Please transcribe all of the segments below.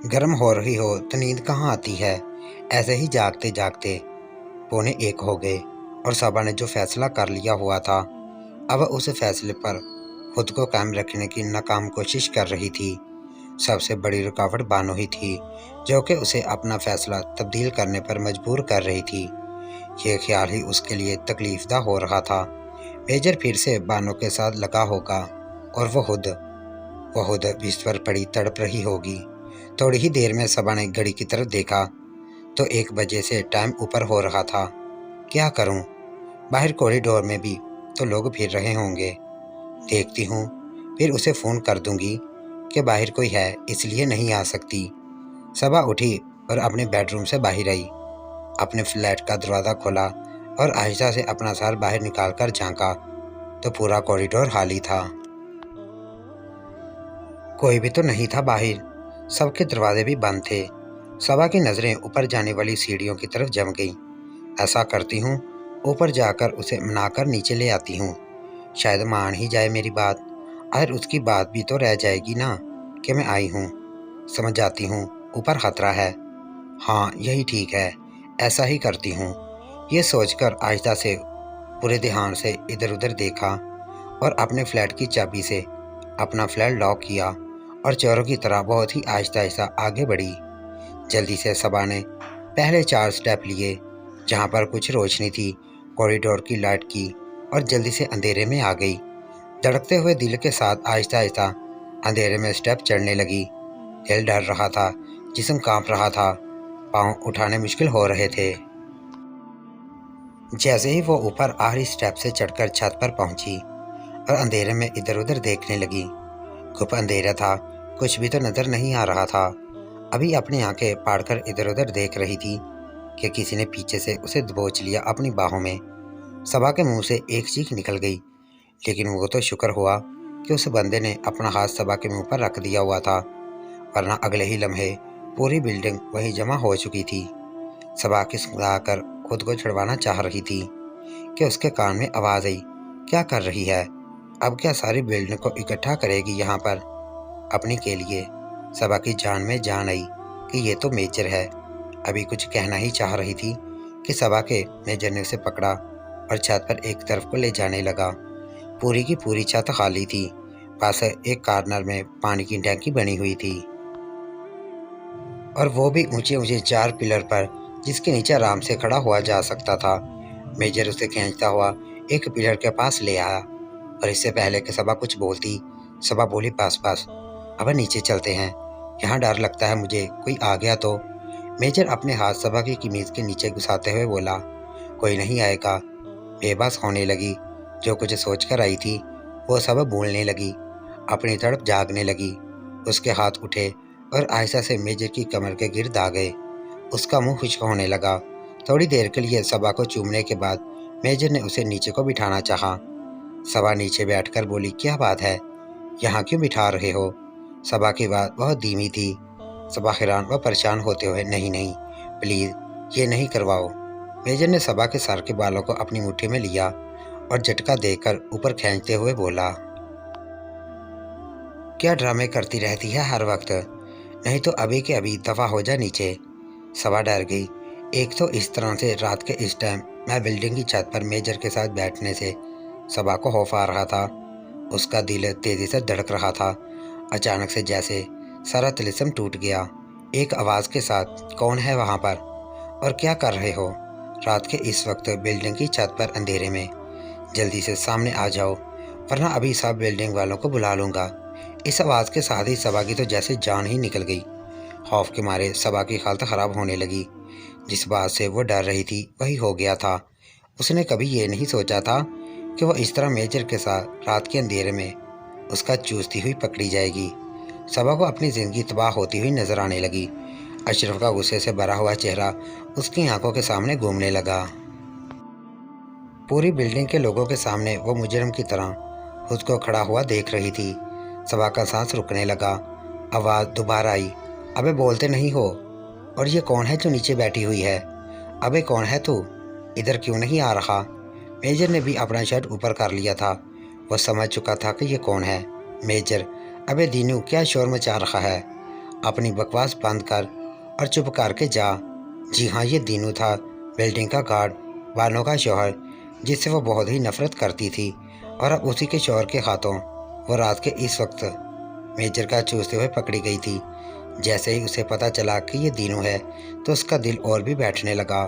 गर्म हो रही हो तो नींद कहाँ आती है। ऐसे ही जागते जागते 1:45 हो गए और सबा ने जो फैसला कर लिया हुआ था, अब उस फैसले पर खुद को कायम रखने की नाकाम कोशिश कर रही थी। सबसे बड़ी रुकावट बानो ही थी, जो कि उसे अपना फैसला तब्दील करने पर मजबूर कर रही थी। ये ख्याल ही उसके लिए तकलीफदा हो रहा था। मेजर फिर से बानो के साथ लगा होगा और वो खुद बिस्तर पर पड़ी तड़प रही होगी। थोड़ी ही देर में सबा ने घड़ी की तरफ देखा तो 1 बजे से टाइम ऊपर हो रहा था। क्या करूं? बाहर कॉरिडोर में भी तो लोग फिर रहे होंगे। देखती हूँ, फिर उसे फ़ोन कर दूंगी कि बाहर कोई है इसलिए नहीं आ सकती। सबा उठी और अपने बेडरूम से बाहर आई। अपने फ्लैट का दरवाज़ा खोला और आहिस्ता से अपना सर बाहर निकाल कर झांका तो पूरा कॉरिडोर खाली था। कोई भी तो नहीं था बाहर, सबके दरवाजे भी बंद थे। सबा की नज़रें ऊपर जाने वाली सीढ़ियों की तरफ जम गईं। ऐसा करती हूँ, ऊपर जाकर उसे मनाकर नीचे ले आती हूँ। शायद मान ही जाए मेरी बात। और उसकी बात भी तो रह जाएगी ना कि मैं आई हूँ। समझ जाती हूँ ऊपर खतरा है। हाँ, यही ठीक है, ऐसा ही करती हूँ। ये सोचकर आहिस्ता से पूरे ध्यान से इधर उधर देखा और अपने फ्लैट की चाबी से अपना फ्लैट लॉक किया और चोरों की तरह बहुत ही आहिस्ता आहिस्ता आगे बढ़ी। जल्दी से सबा ने पहले 4 स्टेप लिए। जहाँ पर कुछ रोशनी थी, कॉरिडोर की लाइट की और जल्दी से अंधेरे में आ गई। धड़कते हुए दिल के साथ आहिस्ता आहिस्ता अंधेरे में स्टेप चढ़ने लगी। दिल डर रहा था, जिस्म कांप रहा था, पाँव उठाने मुश्किल हो रहे थे। जैसे ही वो ऊपर आखिरी स्टेप से चढ़कर छत पर पहुंची और अंधेरे में इधर उधर देखने लगी। खूब अंधेरा था, कुछ भी तो नजर नहीं आ रहा था। अभी अपनी आंखें फाड़कर इधर उधर देख रही थी कि किसी ने पीछे से उसे दबोच लिया अपनी बाहों में। सबा के मुंह से एक चीख निकल गई, लेकिन वो तो शुक्र हुआ कि उस बंदे ने अपना हाथ सबा के मुंह पर रख दिया हुआ था, वरना अगले ही लम्हे पूरी बिल्डिंग वहीं जमा हो चुकी थी। सबा किस्मलाकर खुद को छुड़वाना चाह रही थी कि उसके कान में आवाज़ आई, क्या कर रही है? अब क्या सारी बिल्डिंग को इकट्ठा करेगी यहाँ पर अपनी के लिए? सबा की जान में जान आई कि ये तो मेजर है। अभी कुछ कहना ही चाह रही थी कि सबा के मेजर ने उसे पकड़ा और छत पर एक तरफ को ले जाने लगा। पूरी की पूरी छत खाली थी, पास एक कॉर्नर में पानी की टैंकी बनी हुई थी और वो भी ऊंचे ऊंचे 4 पिलर पर, जिसके नीचे आराम से खड़ा हुआ जा सकता था। मेजर उसे खींचता हुआ एक पिलर के पास ले आया और इससे पहले कि सबा कुछ बोलती, सबा बोली, पास पास, अब नीचे चलते हैं, यहाँ डर लगता है मुझे, कोई आ गया तो। मेजर अपने हाथ सबा की कमीज के नीचे घुसाते हुए बोला, कोई नहीं आएगा। बेबस होने लगी। जो कुछ सोच कर आई थी वो सब भूलने लगी, अपनी तड़प जागने लगी। उसके हाथ उठे और आयशा से मेजर की कमर के गिर्द आ गए। उसका मुंह खुश्क होने लगा। थोड़ी देर के लिए सबा को चूमने के बाद मेजर ने उसे नीचे को बिठाना चाहा। सबा नीचे बैठकर बोली, क्या बात है, यहाँ क्यों बिठा रहे हो? सबा की बात बहुत धीमी थी। सबा हैरान व परेशान होते हुए, नहीं नहीं प्लीज ये नहीं करवाओ। मेजर ने सबा के सर के बालों को अपनी मुट्ठी में लिया और झटका देकर ऊपर खींचते हुए बोला, क्या ड्रामे करती रहती है हर वक्त, नहीं तो अभी के अभी दफा हो जा नीचे। सबा डर गई। एक तो इस तरह से रात के इस टाइम मैं बिल्डिंग की छत पर मेजर के साथ बैठने से सबा को खौफ आ रहा था। उसका दिल तेजी से धड़क रहा था। अचानक से जैसे सारा तिलिस्म टूट गया। एक आवाज़ के साथ, कौन है वहाँ पर और क्या कर रहे हो रात के इस वक्त बिल्डिंग की छत पर अंधेरे में? जल्दी से सामने आ जाओ, वरना अभी सब बिल्डिंग वालों को बुला लूँगा। इस आवाज़ के साथ ही सबा की तो जैसे जान ही निकल गई। खौफ के मारे सबा की हालत ख़राब होने लगी। जिस बात से वो डर रही थी वही हो गया था। उसने कभी ये नहीं सोचा था कि वो इस तरह मेजर के साथ रात के अंधेरे में उसका चूसती हुई पकड़ी जाएगी। सबा को अपनी ज़िंदगी तबाह होती हुई नजर आने लगी। अशरफ का गुस्से से भरा हुआ चेहरा उसकी आंखों के सामने घूमने लगा। पूरी बिल्डिंग के लोगों के सामने वो मुजरिम की तरह खुद को खड़ा हुआ देख रही थी। सबा का सांस रुकने लगा। आवाज़ दोबारा आई, अबे बोलते नहीं हो? और ये कौन है जो नीचे बैठी हुई है? अबे कौन है तू? इधर क्यों नहीं आ रहा? मेजर ने भी अपना शर्ट ऊपर कर लिया था। वो समझ चुका था कि ये कौन है। मेजर, अबे दीनू क्या शोर मचा रखा है? अपनी बकवास बंद कर और चुप करके जा। जी हाँ, ये दीनू था, बिल्डिंग का गार्ड, बानो का शौहर, जिससे वो बहुत ही नफरत करती थी। और अब उसी के शौहर के हाथों वो रात के इस वक्त मेजर का चूसते हुए पकड़ी गई थी। जैसे ही उसे पता चला कि ये दीनू है तो उसका दिल और भी बैठने लगा,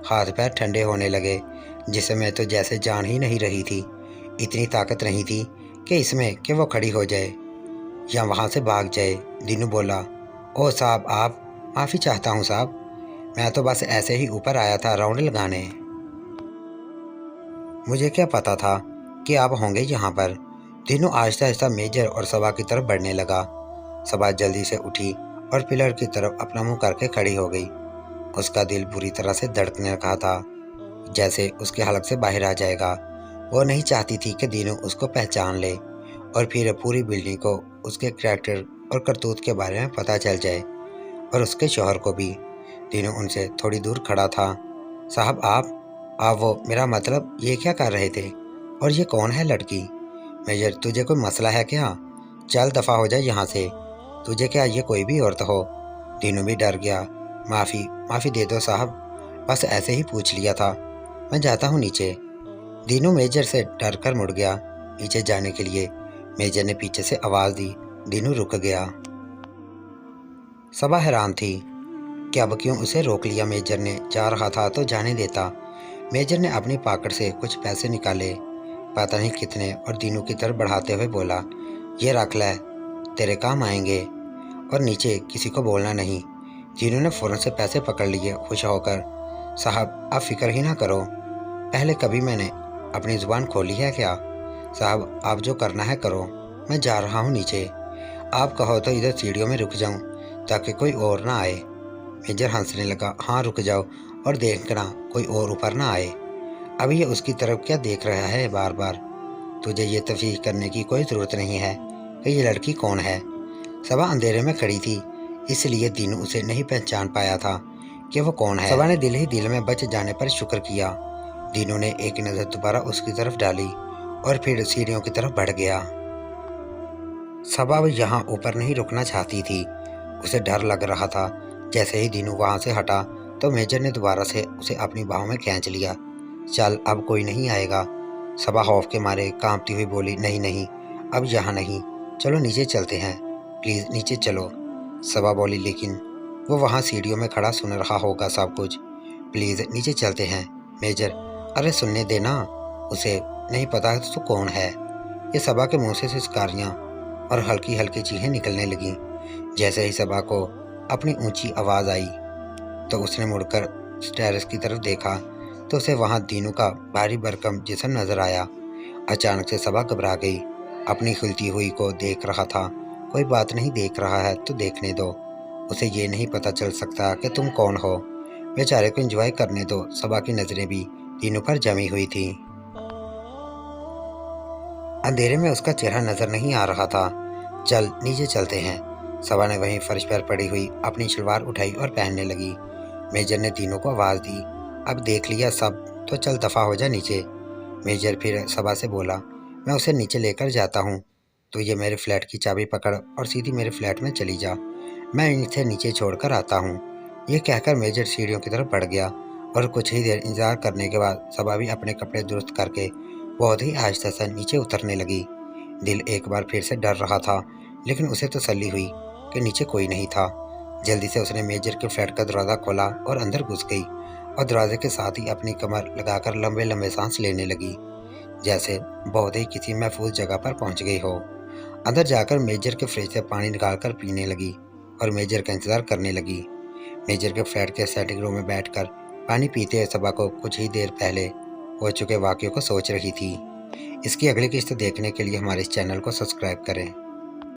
हाथ पैर ठंडे होने लगे। जिसमें तो जैसे जान ही नहीं रही थी, इतनी ताकत नहीं थी कि इसमें कि वो खड़ी हो जाए या वहाँ से भाग जाए। दीनू बोला, ओ साहब, आप, माफ़ी चाहता हूँ साहब, मैं तो बस ऐसे ही ऊपर आया था राउंड लगाने। मुझे क्या पता था कि आप होंगे यहाँ पर। दीनू आहिस्ता आहिस्ता मेजर और सबा की तरफ बढ़ने लगा। सबा जल्दी से उठी और पिलर की तरफ अपना मुंह करके खड़ी हो गई। उसका दिल बुरी तरह से धड़कने लगा था, जैसे उसके हलक से बाहर आ जाएगा। वो नहीं चाहती थी कि दीनू उसको पहचान ले और फिर पूरी बिल्डिंग को उसके करैक्टर और करतूत के बारे में पता चल जाए, और उसके शौहर को भी। दीनू उनसे थोड़ी दूर खड़ा था। साहब, आप वो, मेरा मतलब ये क्या कर रहे थे? और ये कौन है लड़की? मेजर, तुझे कोई मसला है क्या? चल दफ़ा हो जाए यहाँ से। तुझे क्या ये कोई भी औरत हो? दीनू भी डर गया। माफ़ी दे दो साहब, बस ऐसे ही पूछ लिया था, मैं जाता हूँ नीचे। दीनू मेजर से डर कर मुड़ गया नीचे जाने के लिए। मेजर ने पीछे से आवाज़ दी। दीनू रुक गया। सबा हैरान थी कि अब क्यों उसे रोक लिया मेजर ने। जा रहा था तो जाने देता। मेजर ने अपनी पॉकेट से कुछ पैसे निकाले, पता नहीं कितने, और दीनू की तरफ बढ़ाते हुए बोला, ये रख ले, तेरे काम आएंगे, और नीचे किसी को बोलना नहीं। दीनू ने फ़ौरन से पैसे पकड़ लिए खुश होकर। साहब, आप फिक्र ही ना करो, पहले कभी मैंने अपनी ज़ुबान खोली है क्या? साहब, आप जो करना है करो, मैं जा रहा हूँ नीचे। आप कहो तो इधर सीढ़ियों में रुक जाऊँ ताकि कोई और ना आए। मेजर हंसने लगा। हाँ, रुक जाओ और देखना कोई और ऊपर ना आए। अब ये उसकी तरफ क्या देख रहा है बार बार? तुझे ये तफ्तीश करने की कोई ज़रूरत नहीं है कि ये लड़की कौन है। सबा अंधेरे में खड़ी थी, इसलिए दीनू उसे नहीं पहचान पाया था कि वो कौन है। सबा ने दिल ही दिल में बच जाने पर शुक्र किया। दीनू ने एक नज़र दोबारा उसकी तरफ डाली और फिर सीढ़ियों की तरफ बढ़ गया। सबा अब यहाँ ऊपर नहीं रुकना चाहती थी, उसे डर लग रहा था। जैसे ही दीनू वहाँ से हटा तो मेजर ने दोबारा से उसे अपनी बाहों में खींच लिया। चल, अब कोई नहीं आएगा। सबा खौफ के मारे कांपती हुई बोली, नहीं नहीं, अब यहाँ नहीं, चलो नीचे चलते हैं, प्लीज़ नीचे चलो। सबा बोली, लेकिन वो वहाँ सीढ़ियों में खड़ा सुन रहा होगा सब कुछ। प्लीज़ नीचे चलते हैं। मेजर, अरे सुनने देना, उसे नहीं पता तो कौन है। ये सबा के मुँह से सिसकारियाँ और हल्की हल्की चीखें निकलने लगीं। जैसे ही सबा को अपनी ऊंची आवाज़ आई तो उसने मुड़कर टेरेस की तरफ देखा तो उसे वहाँ दीनू का भारी भरकम जिस्म नजर आया। अचानक से सबा घबरा गई। अपनी खुलती हुई को देख रहा था। कोई बात नहीं, देख रहा है तो देखने दो, उसे ये नहीं पता चल सकता कि तुम कौन हो। बेचारे को एंजॉय करने दो। सबा की नज़रें भी दीनू पर जमी हुई थी। अंधेरे में उसका चेहरा नजर नहीं आ रहा था। चल नीचे चलते हैं। सबा ने वहीं फर्श पर पड़ी हुई अपनी शलवार उठाई और पहनने लगी। मेजर ने दीनू को आवाज़ दी, अब देख लिया सब तो चल दफ़ा हो जा नीचे। मेजर फिर सबा से बोला, मैं उसे नीचे लेकर जाता हूँ, तो ये मेरे फ्लैट की चाबी पकड़ और सीधी मेरे फ्लैट में चली जा, मैं इसे नीचे छोड़कर आता हूँ। ये कहकर मेजर सीढ़ियों की तरफ बढ़ गया और कुछ ही देर इंतजार करने के बाद सबा भी अपने कपड़े दुरुस्त करके बहुत ही आहिस्ता से नीचे उतरने लगी। दिल एक बार फिर से डर रहा था, लेकिन उसे तसल्ली हुई कि नीचे कोई नहीं था। जल्दी से उसने मेजर के फ्लैट का दरवाज़ा खोला और अंदर घुस गई और दरवाजे के साथ ही अपनी कमर लगाकर लंबे लंबे सांस लेने लगी, जैसे बहुत ही किसी महफूज जगह पर पहुंच गई हो। अंदर जाकर मेजर के फ्रिज से पानी निकालकर पीने लगी और मेजर का इंतज़ार करने लगी। मेजर के फ्लैट के सेटिंग रूम में बैठकर पानी पीते हुए सबा को कुछ ही देर पहले हो चुके वाक़यों को सोच रही थी। इसकी अगली किस्त देखने के लिए हमारे इस चैनल को सब्सक्राइब करें।